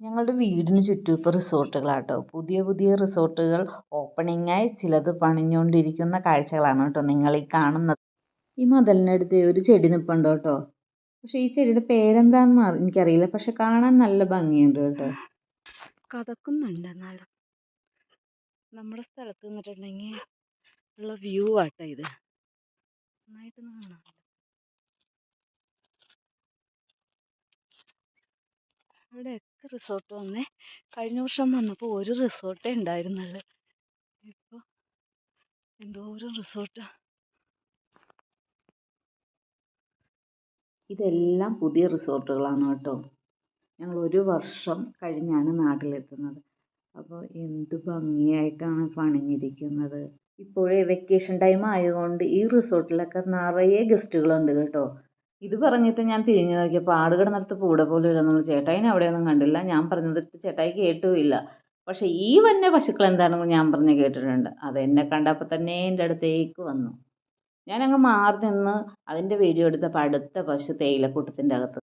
ഞങ്ങളുടെ വീടിന് ചുറ്റും ഇപ്പോൾ റിസോർട്ടുകളാട്ടോ. പുതിയ പുതിയ റിസോർട്ടുകൾ ഓപ്പണിങ്ങായി ചിലത് പണിഞ്ഞുകൊണ്ടിരിക്കുന്ന കാഴ്ചകളാണ് കേട്ടോ നിങ്ങളീ കാണുന്നത്. ഈ മതിലിനടുത്ത് ഒരു ചെടി നിൽപ്പുണ്ട് കേട്ടോ. പക്ഷേ ഈ ചെടിയുടെ പേരെന്താണെന്ന് എനിക്കറിയില്ല. പക്ഷെ കാണാൻ നല്ല ഭംഗിയുണ്ട് കേട്ടോ. കതക്കുന്നുണ്ട്. എന്നാലും നമ്മുടെ സ്ഥലത്ത് നിന്നിട്ടുണ്ടെങ്കിൽ ഉള്ള വ്യൂ ആട്ടോ ഇത്. നന്നായിട്ടൊന്ന് കാണാം. ഇവിടെയൊക്കെ റിസോർട്ട് വന്നേ. കഴിഞ്ഞ വർഷം വന്നപ്പോൾ ഒരു റിസോർട്ടേ ഉണ്ടായിരുന്നുള്ളൂ. ഇപ്പോൾ എന്തോരം റിസോർട്ടാ. ഇതെല്ലാം പുതിയ റിസോർട്ടുകളാണ് കേട്ടോ. ഞങ്ങൾ ഒരു വർഷം കഴിഞ്ഞാണ് നാട്ടിലെത്തുന്നത്. അപ്പോൾ എന്ത് ഭംഗിയായിട്ടാണ് പണിഞ്ഞിരിക്കുന്നത്. ഇപ്പോഴേ വെക്കേഷൻ ടൈം ആയതുകൊണ്ട് ഈ റിസോർട്ടിലൊക്കെ നിറയെ ഗസ്റ്റുകളുണ്ട് കേട്ടോ. ഇത് പറഞ്ഞിട്ട് ഞാൻ തിരിഞ്ഞു നോക്കിയപ്പോൾ ആട് കിടന്നിടത്ത് പൂട പോലും ഇല്ലെന്നുള്ള ചേട്ടായിനെ അവിടെയൊന്നും കണ്ടില്ല. ഞാൻ പറഞ്ഞത് ചേട്ടായി കേട്ടുമില്ല. പക്ഷേ ഈ വന്ന പശുക്കൾ എന്താണെന്ന് ഞാൻ പറഞ്ഞ് കേട്ടിട്ടുണ്ട്. അത് എന്നെ കണ്ടപ്പോൾ തന്നെ എൻ്റെ അടുത്തേക്ക് വന്നു. ഞാനങ്ങ് മാറി നിന്ന് അതിൻ്റെ വീഡിയോ എടുത്തപ്പോൾ അടുത്ത പശു തേയിലക്കൂട്ടത്തിൻ്റെ അകത്ത്